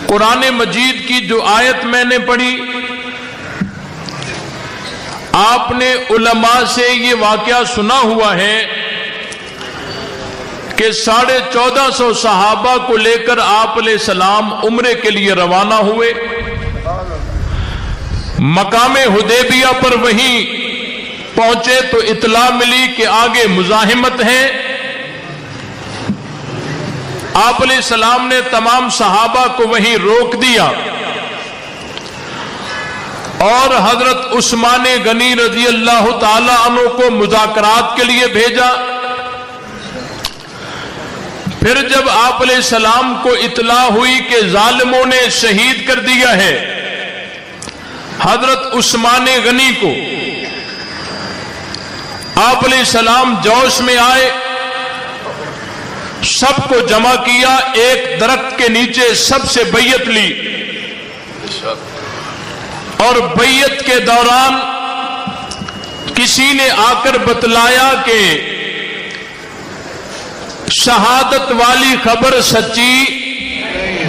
قرآن مجید کی جو آیت میں نے پڑھی، آپ نے علماء سے یہ واقعہ سنا ہوا ہے کہ 1450 صحابہ کو لے کر آپ علیہ السلام عمرے کے لیے روانہ ہوئے۔ مقام حدیبیہ پر وہیں پہنچے تو اطلاع ملی کہ آگے مزاحمت ہے۔ آپ علیہ السلام نے تمام صحابہ کو وہیں روک دیا اور حضرت عثمان غنی رضی اللہ تعالی عنہ کو مذاکرات کے لیے بھیجا۔ پھر جب آپ علیہ السلام کو اطلاع ہوئی کہ ظالموں نے شہید کر دیا ہے حضرت عثمان غنی کو، آپ علیہ السلام جوش میں آئے، سب کو جمع کیا، ایک درخت کے نیچے سب سے بیعت لی، اور بیعت کے دوران کسی نے آ کر بتلایا کہ شہادت والی خبر سچی،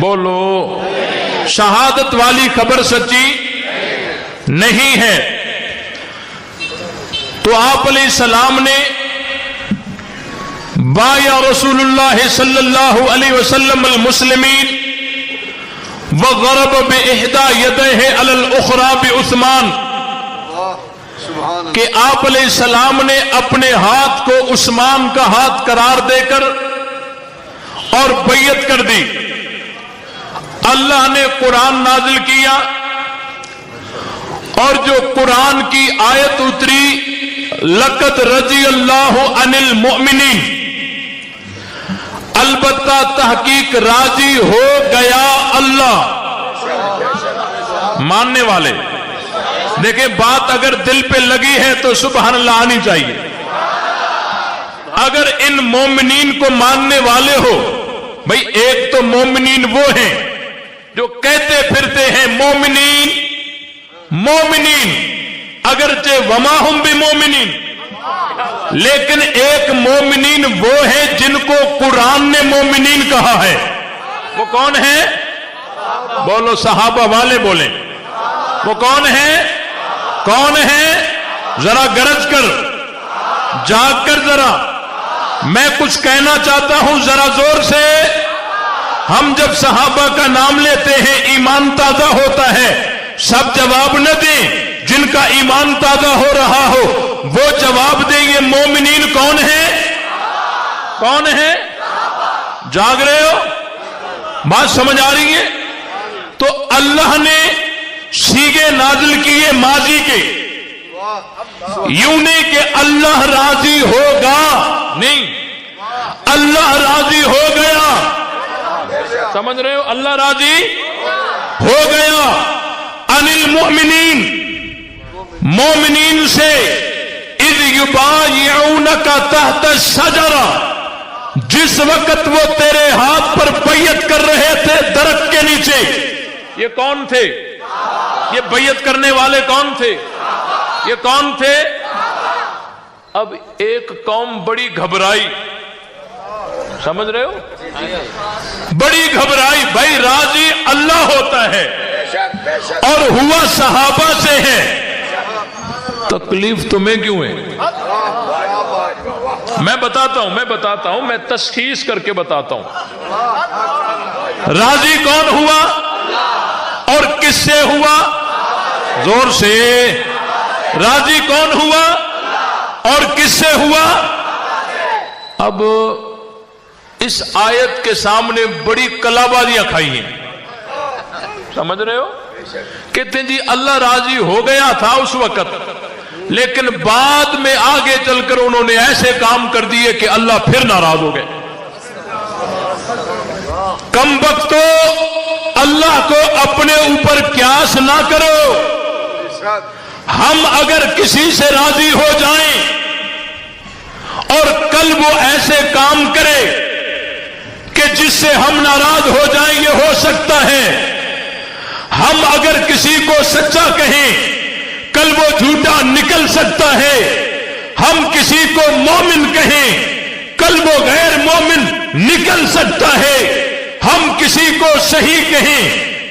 بولو شہادت والی خبر سچی نہیں ہے۔ تو آپ علیہ السلام نے بایا رسول اللہ صلی اللہ علیہ وسلم المسلمین وضرب بإحدى يديه على الأخرى بعثمان، کہ آپ علیہ السلام نے اپنے ہاتھ کو عثمان کا ہاتھ قرار دے کر اور بیعت کر دی۔ اللہ نے قرآن نازل کیا اور جو قرآن کی آیت اتری لقد رضی اللہ عن المؤمنین، البتہ تحقیق راضی ہو گیا اللہ ماننے والے۔ دیکھیں بات اگر دل پہ لگی ہے تو سبحان اللہ آنی چاہیے۔ اگر ان مومنین کو ماننے والے ہو، بھئی ایک تو مومنین وہ ہیں جو کہتے پھرتے ہیں مومنین مومنین، اگرچہ وما ہم بمومنین، لیکن ایک مومنین وہ ہیں جن کو قرآن نے مومنین کہا ہے۔ وہ کون ہے؟ بولو صحابہ والے بولیں، وہ کون ہے؟ کون ہے؟ ذرا گرج کر، جاگ کر ذرا، میں کچھ کہنا چاہتا ہوں ذرا زور سے۔ ہم جب صحابہ کا نام لیتے ہیں ایمان تازہ ہوتا ہے، سب جواب نہ دیں، جن کا ایمان تازہ ہو رہا ہو وہ جواب دیں یہ مومنین کون ہے؟ کون ہے؟ جاگ رہے ہو؟ بات سمجھ آ رہی ہے؟ تو اللہ نے سیغے نازل کیے ماضی کے، یوں نہیں کہ اللہ راضی ہوگا، نہیں، اللہ راضی ہو گیا۔ سمجھ رہے ہو؟ اللہ راضی ہو گیا عن المؤمنین، مومنین سے، اذ یبایعونک تحت الشجرہ، جس وقت وہ تیرے ہاتھ پر بیعت کر رہے تھے درخت کے نیچے۔ یہ کون تھے؟ یہ بیعت کرنے والے کون تھے؟ یہ کون تھے؟ اب ایک قوم بڑی گھبرائی، سمجھ رہے ہو؟ بڑی گھبرائی، بھائی راضی اللہ ہوتا ہے اور ہوا صحابہ سے ہے، تکلیف تمہیں کیوں ہے؟ میں بتاتا ہوں، میں تشخیص کر کے بتاتا ہوں۔ راضی کون ہوا اور کس سے ہوا؟ زور سے، راضی کون ہوا اور کس سے ہوا؟ اب اس آیت کے سامنے بڑی کلابازیاں کھائی ہیں، سمجھ رہے ہو؟ کہتے ہیں جی اللہ راضی ہو گیا تھا اس وقت، لیکن بعد میں آگے چل کر انہوں نے ایسے کام کر دیے کہ اللہ پھر ناراض ہو گئے۔ کم بختو، اللہ کو اپنے اوپر قیاس نہ کرو۔ ہم اگر کسی سے راضی ہو جائیں اور کل وہ ایسے کام کرے کہ جس سے ہم ناراض ہو جائیں، یہ ہو سکتا ہے۔ ہم اگر کسی کو سچا کہیں، کل وہ جھوٹا نکل سکتا ہے۔ ہم کسی کو مومن کہیں، کل وہ غیر مومن نکل سکتا ہے۔ ہم کسی کو صحیح کہیں،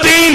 3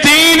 3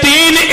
3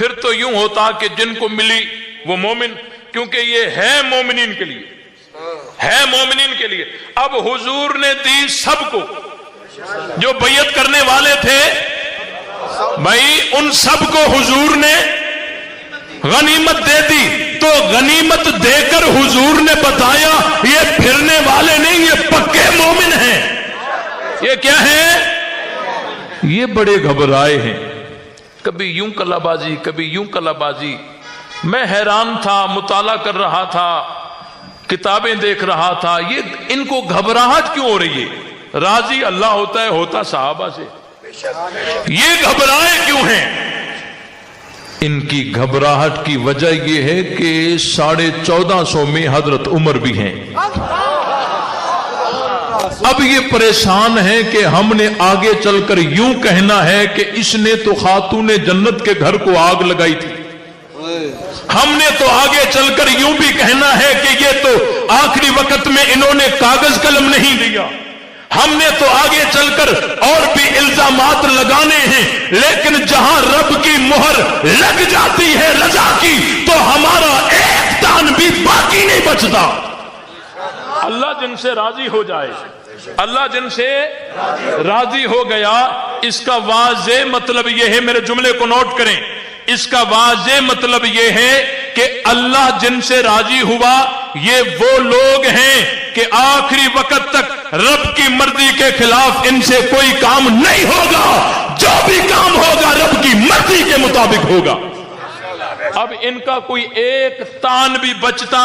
پھر تو یوں ہوتا کہ جن کو ملی وہ مومن، کیونکہ یہ ہے مومنین کے لیے، ہے مومنین کے لیے۔ اب حضور نے دی سب کو، جو بیعت کرنے والے تھے بھائی ان سب کو حضور نے غنیمت دے دی، تو غنیمت دے کر حضور نے بتایا یہ پھرنے والے نہیں، یہ پکے مومن ہیں۔ یہ کیا ہے؟ یہ بڑے گھبرائے ہیں، کبھی یوں کلا بازی کبھی یوں کلا بازی۔ میں حیران تھا، مطالعہ کر رہا تھا، کتابیں دیکھ رہا تھا، یہ ان کو گھبراہٹ کیوں ہو رہی ہے؟ راضی اللہ ہوتا ہے، ہوتا صحابہ سے، یہ گھبرائے کیوں ہیں؟ ان کی گھبراہٹ کی وجہ یہ ہے کہ 1450 میں حضرت عمر بھی ہیں۔ اب یہ پریشان ہے کہ ہم نے آگے چل کر یوں کہنا ہے کہ اس نے تو خاتون جنت کے گھر کو آگ لگائی تھی، ہم نے تو آگے چل کر یوں بھی کہنا ہے کہ یہ تو آخری وقت میں انہوں نے کاغذ قلم نہیں دیا، ہم نے تو آگے چل کر اور بھی الزامات لگانے ہیں، لیکن جہاں رب کی مہر لگ جاتی ہے رضا کی، تو ہمارا ایک دان بھی باقی نہیں بچتا۔ اللہ جن سے راضی ہو جائے، اللہ جن سے راضی ہو گیا، اس کا واضح مطلب یہ ہے، میرے جملے کو نوٹ کریں، اس کا واضح مطلب یہ ہے کہ اللہ جن سے راضی ہوا یہ وہ لوگ ہیں کہ آخری وقت تک رب کی مرضی کے خلاف ان سے کوئی کام نہیں ہوگا، جو بھی کام ہوگا رب کی مرضی کے مطابق ہوگا۔ اب ان کا کوئی ایک تان بھی بچتا،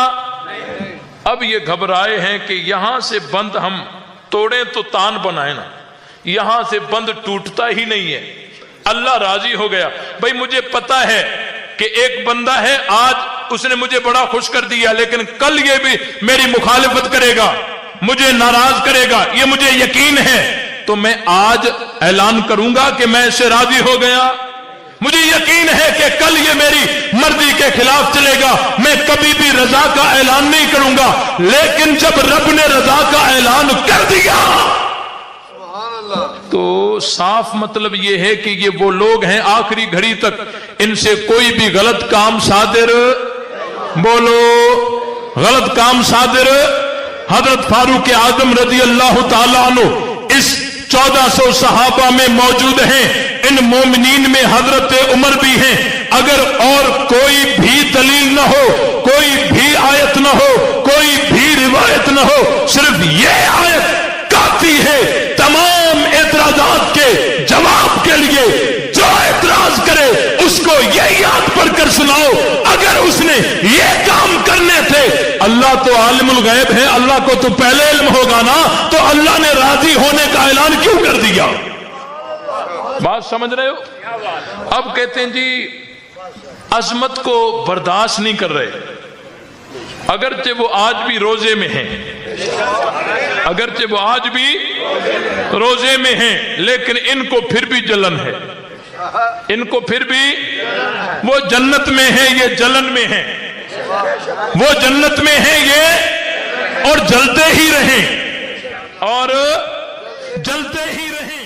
اب یہ گھبرائے ہیں کہ یہاں سے بند ہم توڑیں تو تان بنائے نا، یہاں سے بند ٹوٹتا ہی نہیں ہے۔ اللہ راضی ہو گیا۔ بھائی مجھے پتا ہے کہ ایک بندہ ہے، آج اس نے مجھے بڑا خوش کر دیا، لیکن کل یہ بھی میری مخالفت کرے گا، مجھے ناراض کرے گا، یہ مجھے یقین ہے، تو میں آج اعلان کروں گا کہ میں اس سے راضی ہو گیا۔ مجھے یقین ہے کہ کل یہ میری مرضی کے خلاف چلے گا، میں کبھی بھی رضا کا اعلان نہیں کروں گا، لیکن جب رب نے رضا کا اعلان کر دیا تو صاف مطلب یہ ہے کہ یہ وہ لوگ ہیں آخری گھڑی تک ان سے کوئی بھی غلط کام صادر، بولو غلط کام صادر۔ حضرت فاروق اعظم رضی اللہ تعالیٰ عنہ اس 1400 صحابہ میں موجود ہیں، ان مومنین میں حضرت عمر بھی ہیں۔ اگر اور کوئی بھی دلیل نہ ہو، کوئی بھی آیت نہ ہو، کوئی بھی روایت نہ ہو، صرف یہ آیت کافی ہے تمام اعتراضات کے جواب کے لیے۔ جو اعتراض کرے اس کو یہ یاد پڑھ کر سناؤ، اگر اس نے یہ کام کرنے تھے، اللہ تو عالم الغیب ہے، اللہ کو تو پہلے علم ہوگا نا، تو اللہ نے راضی ہونے کا اعلان کیوں کر دیا؟ بات سمجھ رہے ہو؟ اب کہتے ہیں جی عظمت کو برداشت نہیں کر رہے، اگرچہ وہ آج بھی روزے میں ہیں، اگرچہ وہ آج بھی روزے میں ہیں، لیکن ان کو پھر بھی جلن ہے، ان کو پھر بھی، وہ جنت میں ہیں یہ جلن میں ہیں، وہ جنت میں ہیں یہ، اور جلتے ہی رہیں، اور جلتے ہی رہیں۔